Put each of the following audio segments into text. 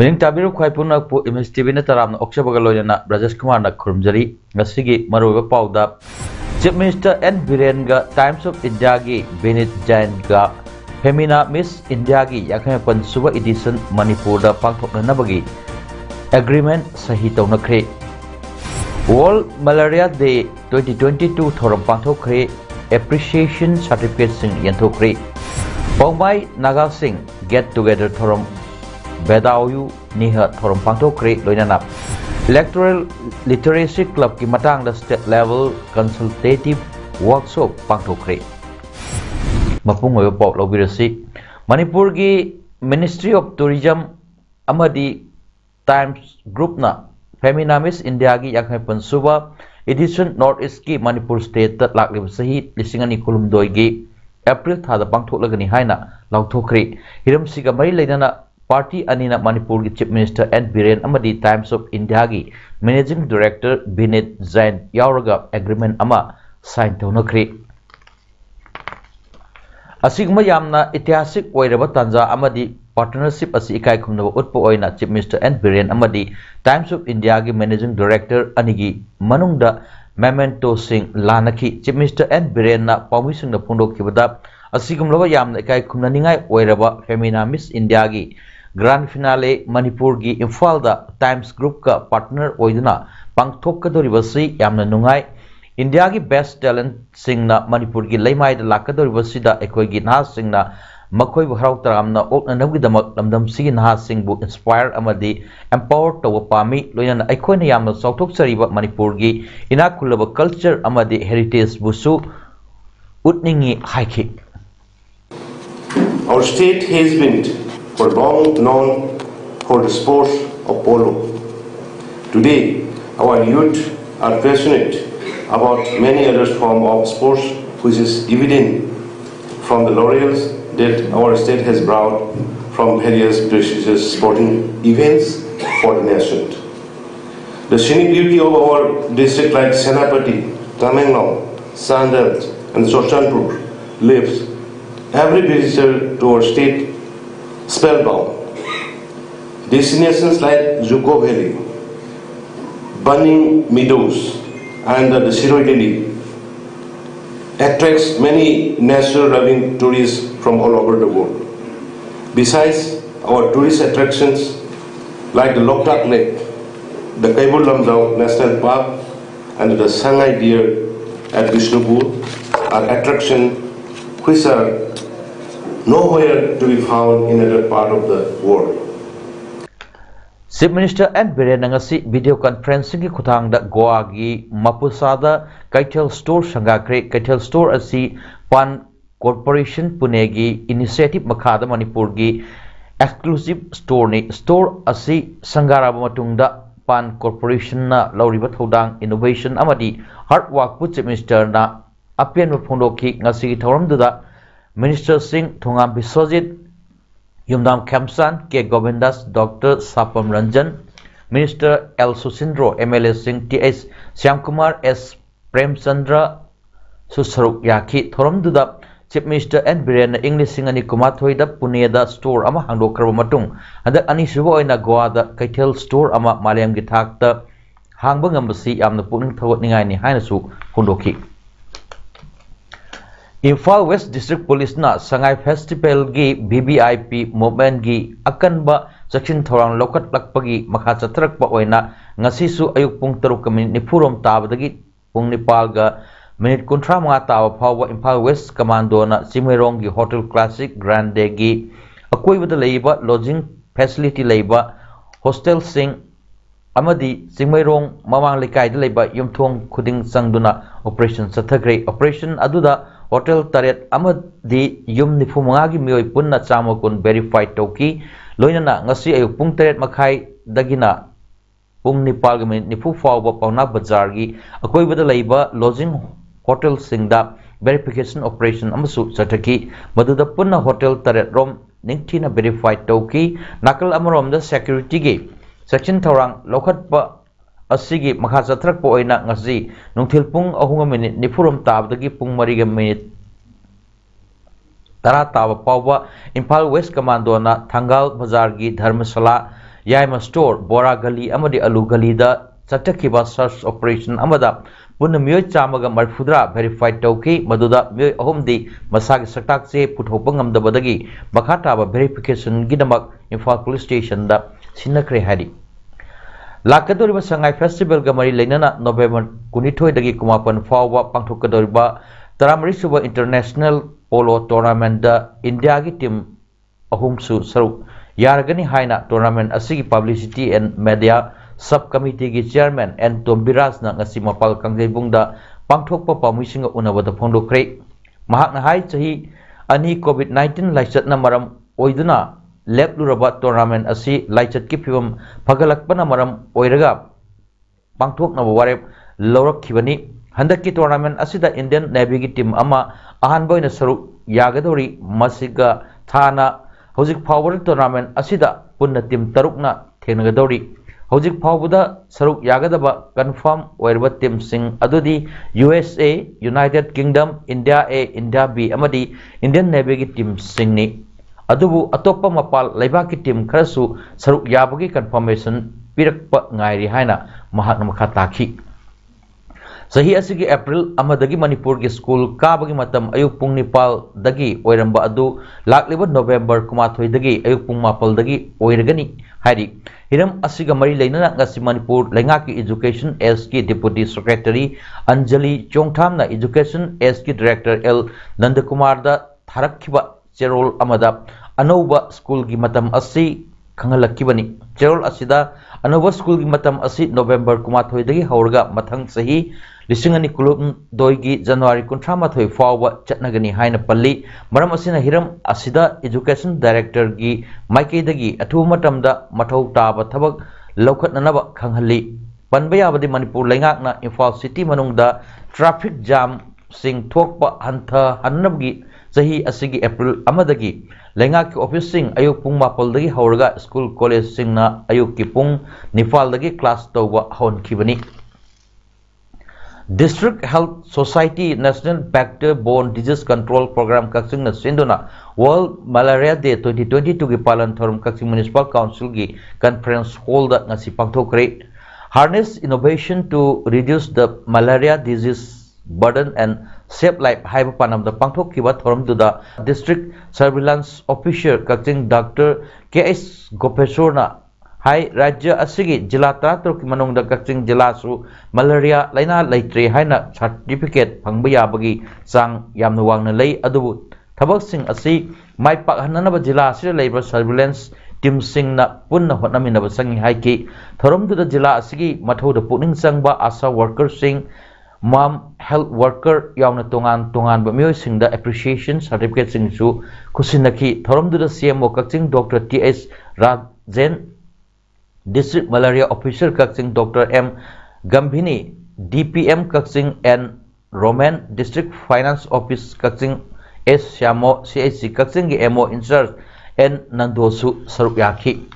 Mening tabiru khwai puna pu image TV na taram na oksha bagaloya na Rajesh Kumar na khurumjari ngasigi maruba pauda Chief Minister N Biren ga Times of India gi Benit Jain ga Femina Miss India gi yakhme pan suba edition Manipur da pangthokna nabagi agreement sahi tawnakre World Malaria Day 2022 thoram pangthokre appreciation certificate sing yanthokre Pongmai Naga Singh get together thoram Bedauyu Niha Thorum Pangtokre Loinana Electoral Literacy Club ki matang da state level consultative workshop Pangtokre Mapung oyo pop lobirasi Manipur gi Ministry of Tourism amadi Times Group na Femina Miss India gi yakhme pansuba edition North East ki Manipur state ta laklib sahi lisingani kulumdoi gi April thada pangthoklagani haina lauthokre hiram siga mai leidana Party Anina Manipur ki Chief Minister N Biren amadi Times of India ki Managing Director Benit Jain yauraga agreement ama sign tawnakre Asigma yamna itihasik oiraba tanja amadi partnership asi ikai khumnaba utpa oina Chief Minister N Biren amadi Times of India ki Managing Director anigi manungda memento sing lanaki Chief Minister N Biren na pawmising na phondokhibada asigumlaba yamna ikai khumnaningai oiraba Femina Miss India gi Grand Finale Manipur gi Imphal da Times Group ka partner oiduna pangthokadoribasi yamna nungai India gi best talent singna Manipur gi leimai da lakadoribasi da ekoi gi na singna makhoi bu harau taramna okna nabgi damak lamdam si na sing bu inspire amadi empower to pami loina ekoi na yamna sauthok sariba Manipur gi ina kulaba culture amadi heritage busu utningi haiki Our state has been for long known for the sport of polo. Today, our youth are passionate about many other forms of sports, which is evident from the laurels that our state has brought from various prestigious sporting events for the nation. The scenic beauty of our district like Senapati, Tamenglong, Sandal and Soshanpur leaves every visitor to our state spellbound. Destinations like Juko Valley, Burning Meadows and the Siroi Delhi attracts many nature-loving tourists from all over the world. Besides our tourist attractions like the Loktak Lake, the Kaibul Lamjau National Park and the Sangai Deer at Vishnupur are attractions which are nowhere to be found in another part of the world. Chief Minister N Biren ngasi video conferencing ki khuthangda Goa gi Mapusada Kaitel Store sangakre Kaitel Store asi Pan Corporation Pune gi initiative makhada Manipur gi exclusive store ni store asi sangaraba matungda Pan Corporation na lauriba thodang innovation amadi hard work pu Chief Minister na apian phondoki ngasi thoramduda Minister Singh Thongam Biswajit Yumdam Khamsan K. Govindas Dr. Sapam Ranjan Minister L. Susindro MLA Singh T.S. Shyamkumar S. Premchandra Susaruk Yaki Thoramduda Chief Minister N. Biren English Singani Kumathoi da Pune da store ama hangdokraba matung handa ani suba oina Goa da Kaitel store ama Malayam gi thakta hangba ngambasi yamna pukning thawatningai ni haina su phondoki Imphal West District Police na Sangai Festival gi BBIP movement gi akanba section thorang lokat lakpagi makha chatrak pa oina ngasi su ayuk pung 3 nipurom tabadagi pung nipal ga minute kontra mga tawa phawa Imphal West Commando na Simerong gi Hotel Classic Grande gi akoi bada leiba lodging facility leiba hostel sing amadi Simerong mamang lekai da leiba yumthong khuding sangduna operation sathagre operation aduda hotel taret amadi yum nifu mangagi mioi punna chama kun verified toki loinana ngasi ayuk pung taret makhai dagina pung nipal ga minute nifu fawba pauna bazar gi akoi bada laiba lodging hotel singda verification operation amasu chataki maduda punna hotel taret rom ningthina verified toki nakal amarom da security gi section thorang lokhatpa asigi makha chatrak po oina ngasi nungthil pung ahunga minute nifurom tabdagi pung mariga minute tara taba pawba Imphal West Commando na Thangal Bazar gi Dharmasala Yaima Store Bora Gali amadi Alu Gali da chatkiba search operation amada punna mioi chamaga marfudra verified toki maduda mioi ahumdi masagi saktak che puthopang ngamdabadagi makha taba verification gidamak Imphal Police Station da sinakre hari Lakadoriba Sangai Festival ga mari leinana November 12 dagi kumapan fawwa pangthokadoriba Taramari Suba International Polo Tournament da India gi team ahumsu saru yaragani haina tournament asigi publicity and media subcommittee gi chairman and Tombiraj na ngasi mapal kangjebung da pangthokpa pamising unabada phongdokre mahakna hai chahi ani COVID-19 laichatna maram oiduna lepluraba tournament asi laichat ki phibam phagalakpana maram oiraga pangthokna warep lawrakhibani handaki tournament asida Indian Navy gi team ama ahan boina saru yagadori masiga thana hojik phawbar tournament asida punna team tarukna thengnagadori hojik phawbuda saruk yagadaba confirm oirba team sing adudi USA United Kingdom India A India B amadi Indian Navy gi team singni adubu atoppa mapal laibaki team kharasu saruk yabagi confirmation pirakpa ngairi haina mahakna makha takhi sahi asigi April amadagi Manipur gi school kabagi matam ayuk pung nipal dagi oiramba adu lakliba November kumathoi dagi ayuk pung mapal dagi oiragani hari hiram asiga mari leinana ngasi Manipur lengaki education as ki deputy secretary Anjali Chongtham na education as ki director L Nandakumar da tharakhiba cherol amada anova school gi matam asi khangalakibani cherol asida anova school gi matam asi November kumathoi dagi haurga mathang sahi Lisingani kulum doigi January 13 fawba chatnagani haina palli maram asina hiram asida education director gi maikeidagi athu matamda mathau taba thabak laukhatnanaba khanghalli panba yabadi Manipur lengakna Imphal city manungda traffic jam sing thokpa hantha hannabgi chahi asigi April amadagi lengaki office sing ayuk pung mapal dagi hauraga school college singna ayuk ki pung nifal dagi class tawba hon khibani District Health Society National Vector-Borne Disease Control Program Kaksing na sinduna World Malaria Day 2022 gi palan thorum Kaksing Municipal Council gi conference hall da ngasi pangthokre harness innovation to reduce the malaria disease burden and save life haiba panam da pangthok kiba thorum du da district surveillance officer Kaksing Dr. KS Gopeshwar na hai rajya asigi jila taratur ki manung da Kaksing jila su malaria laina laitre haina certificate phangba yabagi sang yamna wangna lei adubu thabak sing asi mai pak hananaba jila asira leiba surveillance team sing na punna hotnaminaba sangi haiki thorom du da jila asigi mathau da puning sangba asa worker sing mom health worker yauna tongan ba miyoi sing da appreciation certificate sing su kusinaki thorom du da CMO Kaksing Dr. TS Rajen District Malaria Officer Kaksing Dr. M. Gambhini, DPM Kaksing and Roman District Finance Office Kaksing S. Syamo CIC Kaksing MO in charge and Nandosu Sarupyaki.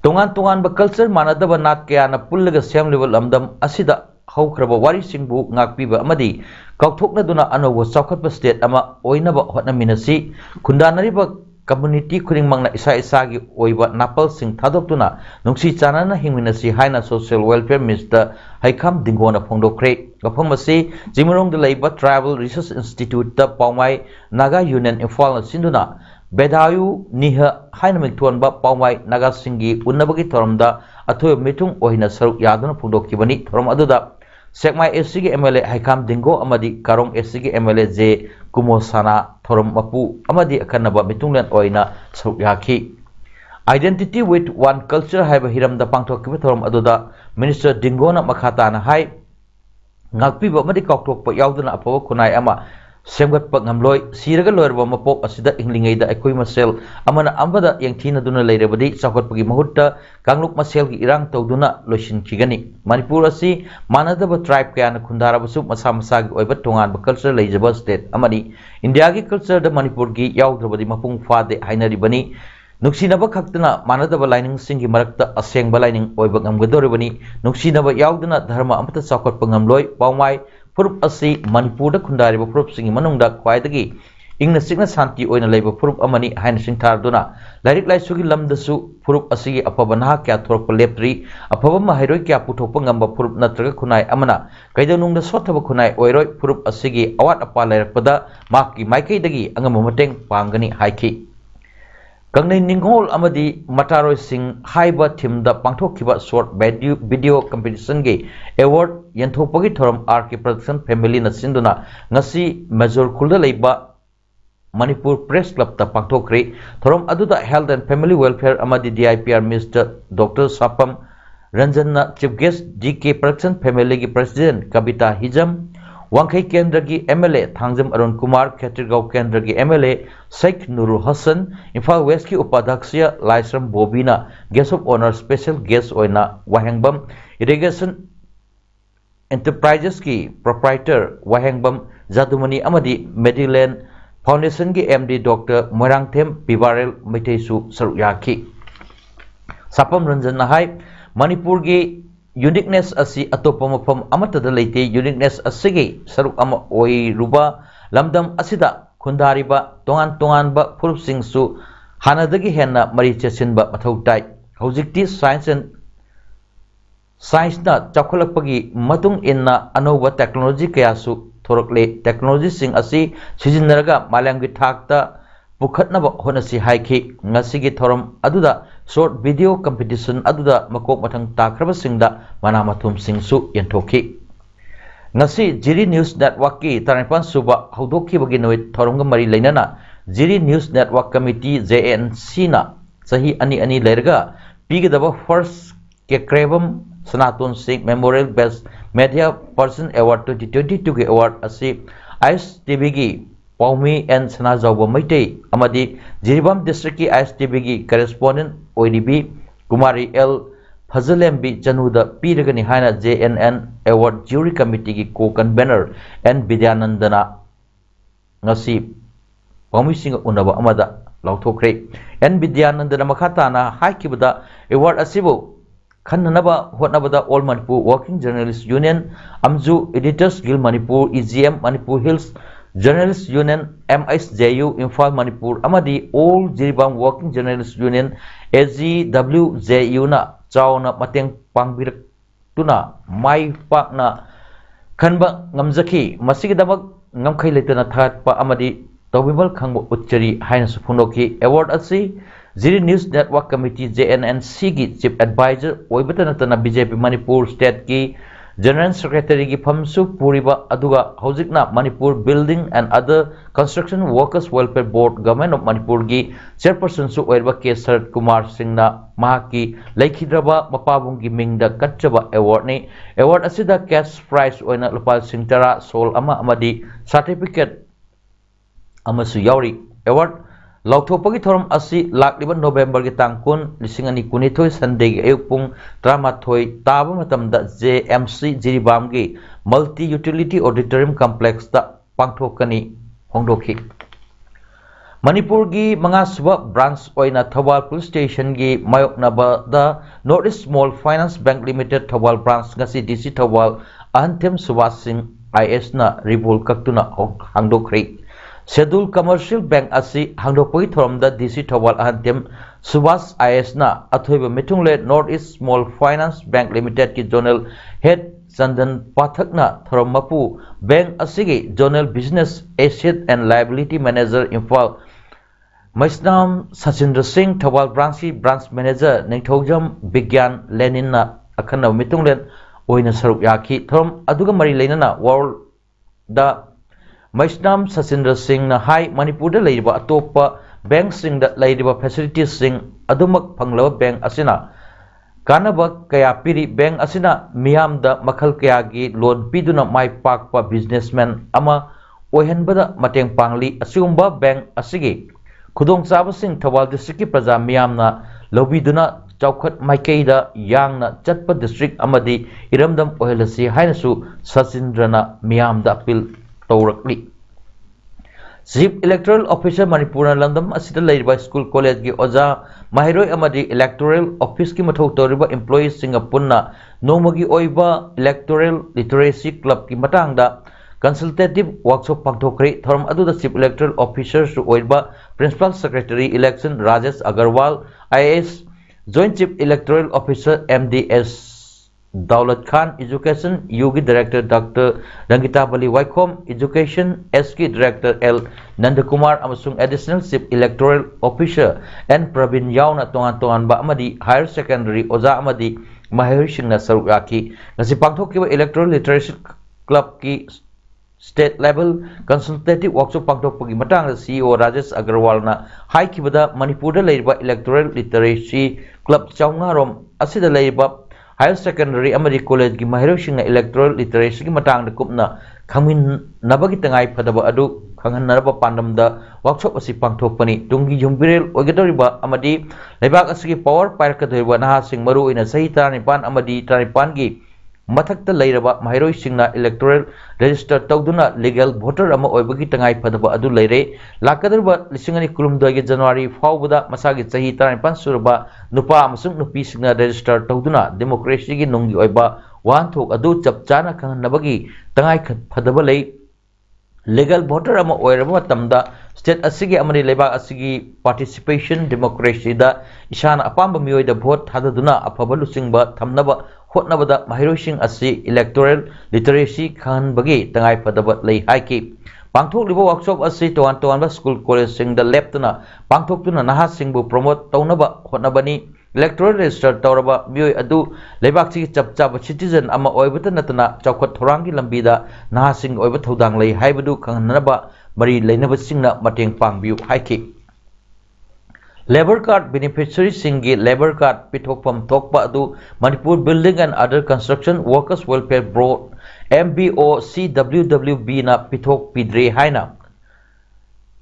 Tungan ba culture manadaba nat kaya na pullaga siyam level amdam asida hawkraba wari singbu ngakpiba amadi kauthokna duna anowa chawkhatpa state ama oinaba hotnaminasi khundanariba community kuning mangna isa gi oiba napal sing thadoptuna nungsi chanana hingminasi haina social welfare minister haikam dingona phongdokre gaphamasi jimrong de leiba tribal research institute ta paumai naga union Imphal na sinduna bedayu niha haina mikthon ba paumai naga singi unnabagi thoramda athoy mitung ohina saruk yaduna phongdokibani thoram aduda sekmai SC MLA haikam dingo amadi karong SC MLA J Kumosana thorom mapu amadi akanaba mitunglen oina saruk identity with one culture haiba hiram da pangthokkiba thorom aduda minister dingona makhata na hai ngakpiba amadi kauthokpa yauduna apawa khunai ama semgatpa ngamloi siraga loirba mapok asida inglingeida ekoi masel amana ambada yengthina duna leirebadi chawkatpagi mahutta kangluk masel gi irang tawduna loisin khigani manipur asi manadaba tribe kayana khundarabasu masa masa gi oiba tongan ba culture leijaba state amani india gi culture da manipur gi yaudrabadi mapung fade hainaribani nuksinaba khaktana manadaba lining singi marakta asengba lining oiba ngamgadoribani nuksinaba yauduna dharma amata chawkatpa ngamloi paumai furup asi manipur da khundariba furup singi manungda khwaidagi ingna sikna santi oina leiba furup amani haina singtharduna lairik laisugi lamdasu furup asigi apabana kya thorpa leptri apaba mahairoi kya puthokpa ngamba furup natraga khunai amana kaidanungda sothaba khunai oiroi furup asigi awat apa lairakpada makki maikaidagi angama mateng pangani haiki kangnei ningol amadi mataroi sing haiba thimda pangthokkiba short video competition ge award yenthopagi thoram RK production family na sinduna ngasi major khulda leiba manipur press club ta pangthokre thoram aduda health and family welfare amadi DIPR Mr Dr Sapam Ranjan na chief guest DK production family gi president Kabita Hijam Wangkai Kendra gi MLA Thangjam Arun Kumar Khetrigau Kendra gi MLA Sheikh Nurul Hassan Imphal West ki upadhyakshya Laisram Bobina guest of honor special guest oina Wahengbam Irrigation Enterprises ki proprietor Wahengbam Jadumani amadi Mediland Foundation ki MD Dr Moirangthem Pibarel Meiteisu Saruyaki Sapam Ranjan Nahai Manipur gi uniqueness asi atopa mafam amata da leite uniqueness asigi saruk ama oi ruba lamdam asida khundariba tongan ba furup singsu hanadagi henna mari chesinba mathau tai hojikti science na chakholakpagi matung inna anoba technology kayasu thorokle technology sing asi sijinaraga malamgi thakta pukhatnaba honasi haiki ngasigi thoram aduda short video competition aduda makok mathang takraba singda mana mathum singsu yenthoki ngasi jiri news network ki taripan suba haudoki bagi noi thoromga mari leinana jiri news network committee JNC na sahi ani lerga pigidaba first kekrebam sanaton singh memorial best media person award 2022 ge award asi ISTV gi Paumi and Sanajauba Maitei amadi Jiribam district ki ISTV gi correspondent ODB Kumari L Fazalembi Januda Piragani Haina JNN Award Jury Committee ki co-convener and Vidyanandana ngasi Paumi Singh unaba amada lauthokre and Vidyanandana makhatana haikibada award asibo khananaba hotnabada All Manipur Working Journalists Union Amju Editors Guild Manipur EGM Manipur Hills Journalists Union MSJU Imphal Manipur amadi All Jiribam Working Journalists Union AGWJU na chauna mateng pangbirak mai pakna khanba ngamjaki masigidabak ngamkhai letana thatpa amadi tawibal khangbo uchari haina sufunoki award asi Jiri News Network Committee JNNC gi Chief Advisor oibatana tana BJP Manipur State ki General Secretary ki Phamsu Puriba aduga hojikna Manipur Building and Other Construction Workers Welfare Board Government of Manipur gi Chairperson su oirba K Sarat Kumar Singh na mahaki laikhidraba mapabung gi mingda katchaba award ni award asida cash prize oina lupal singtara sol ama amadi certificate amasu yauri award Lauthopagi thoram asi lakliba November ki tangkun lisingani kunithoi Sunday gi ayupung tramathoi taba matamda JMC Jiribam gi Multi Utility Auditorium Complex ta pangthokani hongdokhi Manipur gi mangasuba branch oina Thawal Police Station gi mayoknaba da Northeast Small Finance Bank Limited Thawal branch ngasi DC Thawal Ahanthem Subhash Singh IS na ribul kaktuna hangdokri Schedule Commercial Bank asi hangdokpagi thoramda DC Thawal Ahanthem Subhash IS na athoiba mitungle Northeast Small Finance Bank Limited ki Zonal Head Chandan Pathak na thoram mapu bank asigi Zonal Business Asset and Liability Manager Imphal Maisnam Sachendra Singh Thawal Branch Manager Ningthogjam Bigyan Lenin na akhana mitungle oina saruk yaki thoram aduga mari leinana world da Maisnam Sachendra Singh na hai Manipur da leiba atopa bank sing da leiba facilities sing adumak phanglaba bank asina kanaba kaya piri bank asina miyam da makhal kaya gi loan piduna mai pakpa businessman ama oihanbada mateng pangli asigumba bank asigi khudong chabasing Thawal district ki praja miyamna lobiduna chawkhat maikeida yangna chatpa district amadi iramdam ohelasi hainasu Sacindrana miyamda appeal tawrakli Chief Electoral Officer Manipur Landam asida leiriba school college gi oja mahiroi amadi electoral office ki mathau toriba employees singa punna nomagi oiba electoral literacy club ki matangda consultative workshop pangthokre thoram aduda chief electoral officer su oiba principal secretary election Rajesh Agarwal IAS joint chief electoral officer MDS Daulat Khan Education Yogi Director Dr. Rangita Bali Waikom Education SK Director L Nandakumar amasung Additional Chief Electoral Officer N Pravin Yauna tongan ba amadi Higher Secondary Oza amadi Mahir Singna sarukaki ngasi pangthokiba Electoral Literacy Club ki State Level Consultative Workshop pangthokpagi matangda CEO Rajesh Agarwal na haikibada Manipurda leiriba Electoral Literacy Club chaungarom asida leiriba Higher Secondary amadi college gi mahirosingna electoral literacy gi matangda kupna khangmin nabagi tangai phadaba adu khanghanaraba pandamda workshop asi pangthokpani tungi jumbirel oigadoriba amadi lebak asigi power pairkadoriba naha sing maru ina sahi 35 amadi 35 gi mathakta leiraba mahirosingna electoral register tawduna legal voter ama oibagi tangai phadaba adu leire lakadorba lisingani kulumdoi gi January fawbada masagi sahi 35 surba nupa amasung nupi singna register tawduna democracy gi nunggi oiba wanthok adu chapchana khangnabagi tangai phadaba lei legal voter ama oiraba tamda state asigi amani lebak asigi participation democracy da ishana apamba miyoida vote hadaduna afaba lusingba thamnaba hotnabada mahirosing asi electoral literacy khanbagi tangai phadaba lei haiki pangthokliba workshop asi towan school college singda leptuna pangthoktuna naha singbu promote tawnaba hotnabani electoral register tawraba miyoi adu lebak chi chapchaba citizen ama oibata natana chawkhat thorangi lambida naha sing oiba thodang lei haibadu khangnaba mari leinaba singna mateng pangbiu haiki Labor card beneficiary singi labor card pithokpam thokpa adu Manipur Building and Other Construction Workers Welfare Board MBOCWWB na pithok pidre haina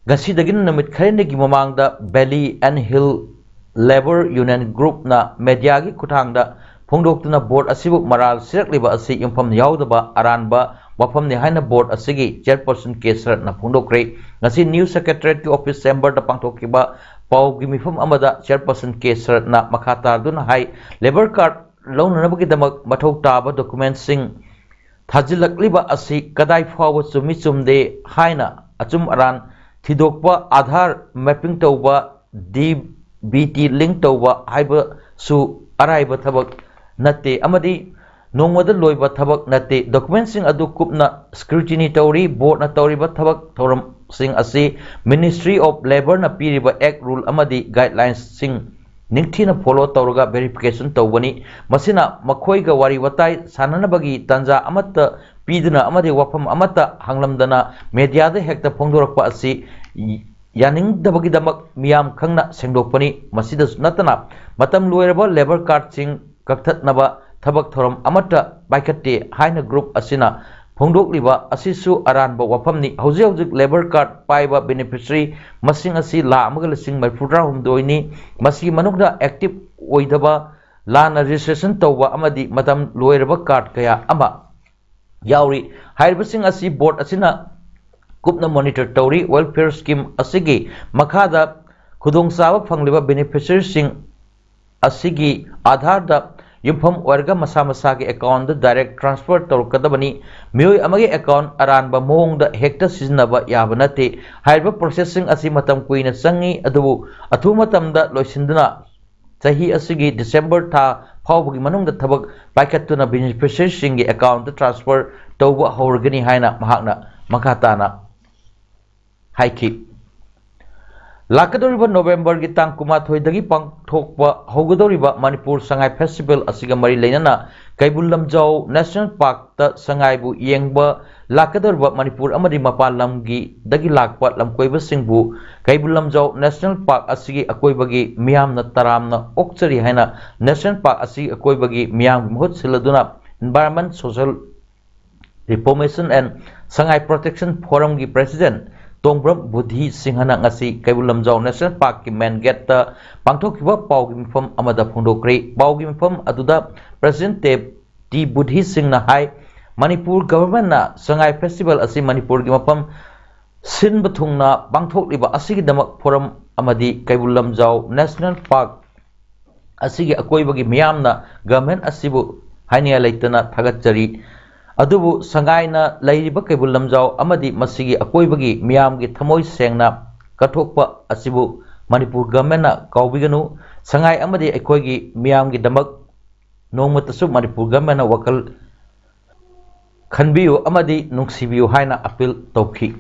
gasidagin namit kharenegi mamangda Valley and Hill Labor Union Group na media gi kuthangda phongdoktuna board asibu maral sirakliba asi impham yaudaba aranba wafamni haina board asigi chairperson Kesar na phongdokre ngasi new secretariat ki office chamber da pangthokiba Pau gimifam amada chairperson Kesar na makata dun hai labor card loan nabagi damak mathau taba documents sing thajilakliba asi kadai fawa chumi chumde haina achum aran thidokpa Aadhaar mapping tawba DBT link tawba haiba su araiba thabak nate amadi nongmada loiba thabak nate documents sing adu kupna scrutiny tawri board na tawriba thabak thoram sing asi Ministry of Labor na piriba act rule amadi guidelines sing ningthina follow tawraga verification tawbani masina makhoiga wari watai sananabagi tanja amata piduna amadi wafam amata hanglamdana media da hekta phongdorakpa asi yaningdabagi damak miyam khangna sengdokpani masida natana matam loiraba labor card sing kakthatnaba thabak thoram amata baikatte haina group asina phongdokliba asisu aranba wafamni hauji labor card paiba beneficiary masing asi la amagal sing marfudra humdoini masi manukda active oidaba lana registration tawba amadi matam loiraba card kaya ama yauri hairibasing asi board asina kupna monitor tawri welfare scheme asigi makhada khudongsawa phangliba beneficiary sing asigi Aadhaar da yumpham warga masa masagi account direct transfer tawkadabani miyoi amagi account aranba mohongda hekta siznaba yabanate haiba processing asi matam kuina changi adu athu matamda loisinduna sahi asigi December tha phawbagi manungda thabak paikatuna beneficiary singi account transfer tawba hawrgani haina mahakna makhatana haiki Lakadoriba November gi tang kumathoi dagi pangthokpa hogadoriba Manipur Sangai Festival asiga mari leinana Kaibul Lamjau National Park ta sangai bu yengba lakadoriba Manipur amadi mapal lamgi dagi lakpa lamkoiba singbu Kaibul Lamjau National Park asigi akoibagi miyamna taramna okchari haina National Park asigi akoibagi miyam muhut siladuna environment social reformation and Sangai Protection Forum ki President Tongbram Budhi Singhana ngasi Kaibul Lamjau National Park ki main gate ta pangthokkiba pau ki mifam amada phongdokre pau ki mifam aduda President T Budhi Singhna hai Manipur government na Sangai Festival asi Manipur ki mafam sinba thungna pangthokliba asigi damak forum amadi Kaibul Lamjau National Park asigi akoibagi miyamna government asibu hainiya leitana thagatjari adubu sangaina leiriba Kaibul Lamjau amadi masigi akoibagi miyamgi thamoi sengna kathokpa asibu Manipur government na kaubiganu sangai amadi akoigi miyamgi damak nongmatasu Manipur government na wakal khanbiyu amadi nungsibiyu haina appeal tawki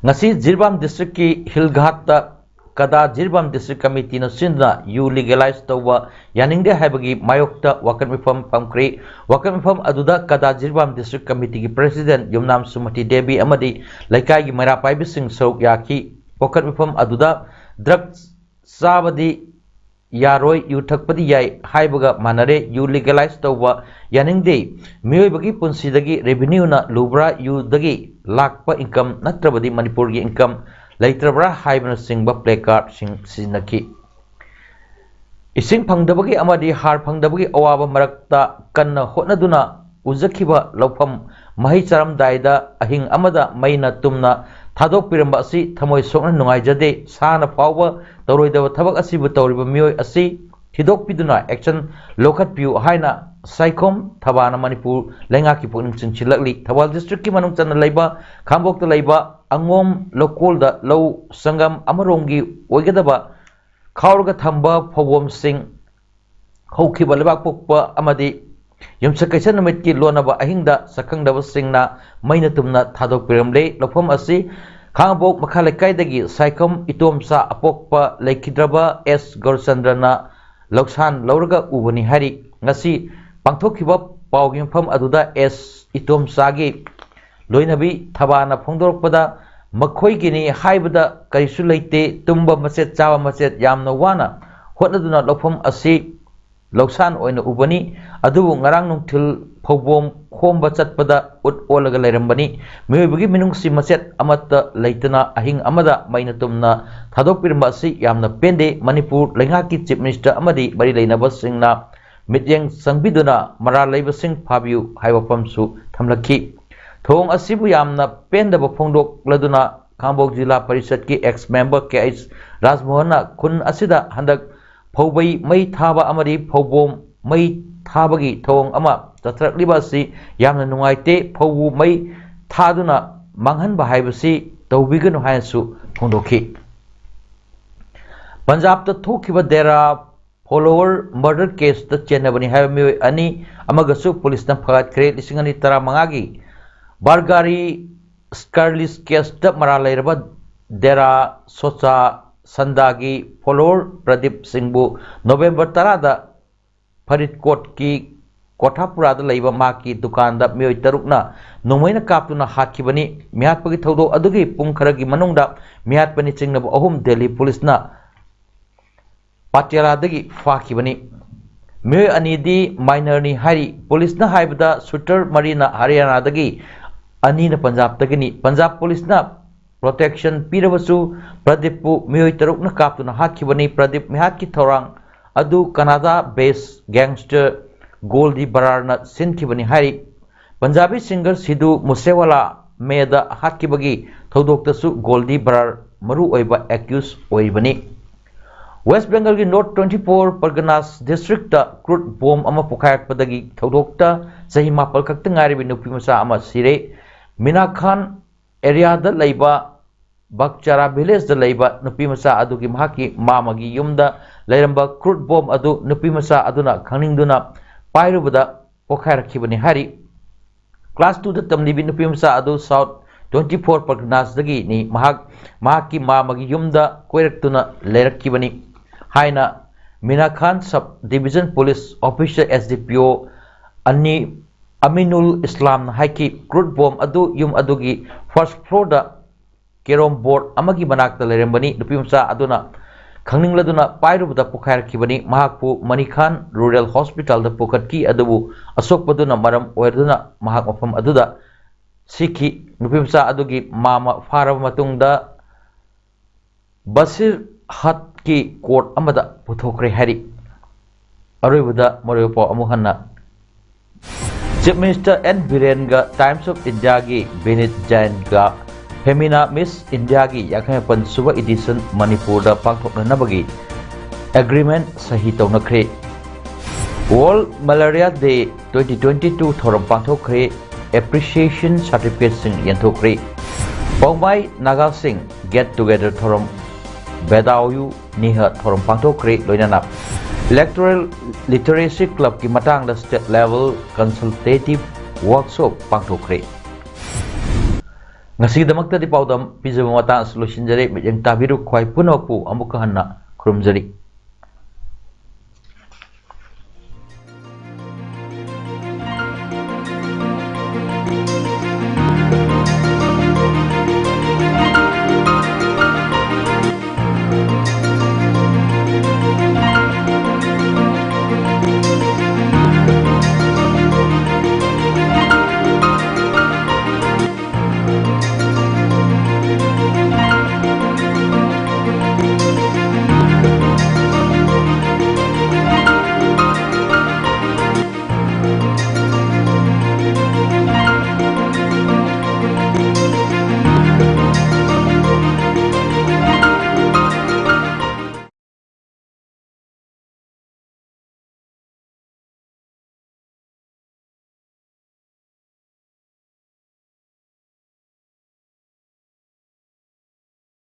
ngasi Jirbam district ki Hilghat ta kada Jirbam district committee na sindna you legalize tawwa yaningde haibagi mayokta wakan mifam pamkri wakan mifam aduda kada Jirbam district committee ki president Yumnam Sumati Devi amadi laikai gi mara paibi sing sok yaki wakan mifam aduda drug sabadi yaroi yu thakpadi yai haibaga manare you legalize tawwa yaningde miyoibagi punsidagi revenue na lubra yu dagi lakpa income natrabadi Manipur gi income leitrabra haibna singba placard sing sinaki ising phangdabagi amadi har phangdabagi awaba marakta kanna hotnaduna ujakhiba lawpham mahi charam daida ahing amada maina tumna thadok piramba asi thamoi sokna nungaijade sana fawba toroidaba thabak asibu tawriba miyoi asi thidok piduna action lokhat piu haina Saikom Thabana Manipur Lenga ki pukning chinchilakli Thawal district ki manung chana laiba Khambok ta laiba Angom lokol da low sangam amarongi oigadaba Khaurga thamba phawom sing hokhiba lebak pukpa amadi yumsakaisa namit ki lonaba ahingda sakangdaba singna maina tumna thadok piramle lofam asi Khambok makhalekaidagi Saikom itomsa apokpa laikhidraba S Gorsandrana Loksan Lauraga ubani hari ngasi pangthokhiba pawgi mfam aduda S itom sagi loinabi thabana phongdorokpada makhoigini haibada karisu leite tumba maset chawa maset yamna wana hotnaduna lokpham asi loksan oina ubani adubu ngarang nungthil phobom khomba chatpada ut olaga leirambani miyobagi minungsi maset amata leitana ahing amada maina tumna thadokpirma asi yamna pende Manipur lengaki chief minister amadi bari leinaba singna mityeng sangbiduna mara leibasing phabiu haibapamsu thamlakhi thong asibu yamna pendaba phongdok laduna Khambok jila parishad ki ex member KH Rajmohana khun asida handak phaubai mai thaba amadi phaubom mai thabagi thong ama tatrakliba si yamna nungaite phaubu mai thaduna manghanba haibasi tawbiganu hayasu phongdokhi Punjab ta thokiba dera follower murder case ta chenabani haimi ani amagasu police na phagat kre lisingani tara mangagi bargari scarlis case ta maralairaba dera socha sandagi follower Pradip Singbu November 10 da Faridkot ki Kothapura da leiba maki dukan da mioi tarukna nomoina kaptuna hatkibani mihatpagi thodo adugi pung kharagi manungda mihatpani chingnaba ahum Delhi police na Patiala dagi fakibani mioi anidi minor ni hari police na haibada shooter marina Haryana dagi ani na Punjab dagini Punjab police na protection pirabasu Pradip pu mioi taruk na kaptuna hatkibani Pradip mihat ki thorang adu Canada based gangster Goldie Barar na sinkibani hari Punjabi singer Sidhu Musewala meda hatkibagi thodoktasu Goldie Barar maru oiba accused oibani West Bengal ki North 24 Parganas district ta crude bomb ama pukhayak padagi thodokta sahi mapal khakta ngari bi nupi masa ama sire Mina Khan area da laiba Bakchara village da laiba nupi masa adugi mahaki mamagi yumda lairamba crude bomb adu nupi masa aduna khaningduna pairubada pokhairakhibani hari class 2 da tamlibi nupi masa adu South 24 Parganas dagi ni mahaki mamagi yumda koiraktuna leirakibani haina Mina Khan sub division police officer SDPO ani Aminul Islam haiki crude bomb adu yum adugi first floor da kerom board amagi manakta lerembani nupimsa aduna khangingladuna pairubada pukhairkibani mahakpu Manikhan Rural Hospital da pukhatki adubu asokpaduna maram oirduna mahak mafam aduda सिखी नुपीमचा अदुगी मामा फारब मतुंगदा बसिर हत की court अमदा पुथोखरे हरी अरोइबदा मरोपो अमुहन्ना chief minister N Biren गा times of India की बेनित जैन गा Femina miss India की याखैपन सुबह addition Manipur दा पांथोकनबगी एग्रीमेंट सही तौनखरे वर्ल्ड मलेरिया डे 2022 थोरम पांथोखरे एप्रिसिएशन सर्टिफिकेट सिंह यंथोखरे पौमाई नागा सिंह गेट टुगेदर थोरम बेदाओयू निह थोरम पांथोखरे लोइनाना इलेक्टोरल लिटरेसी क्लब की मतंग स्टेट लेवल कंसल्टेटिव वर्कशॉप पांथोखरे ngasidamakta di paudam pijama mata solution jare mijeng tabiru khwai punokpu amuka hanna khurumjari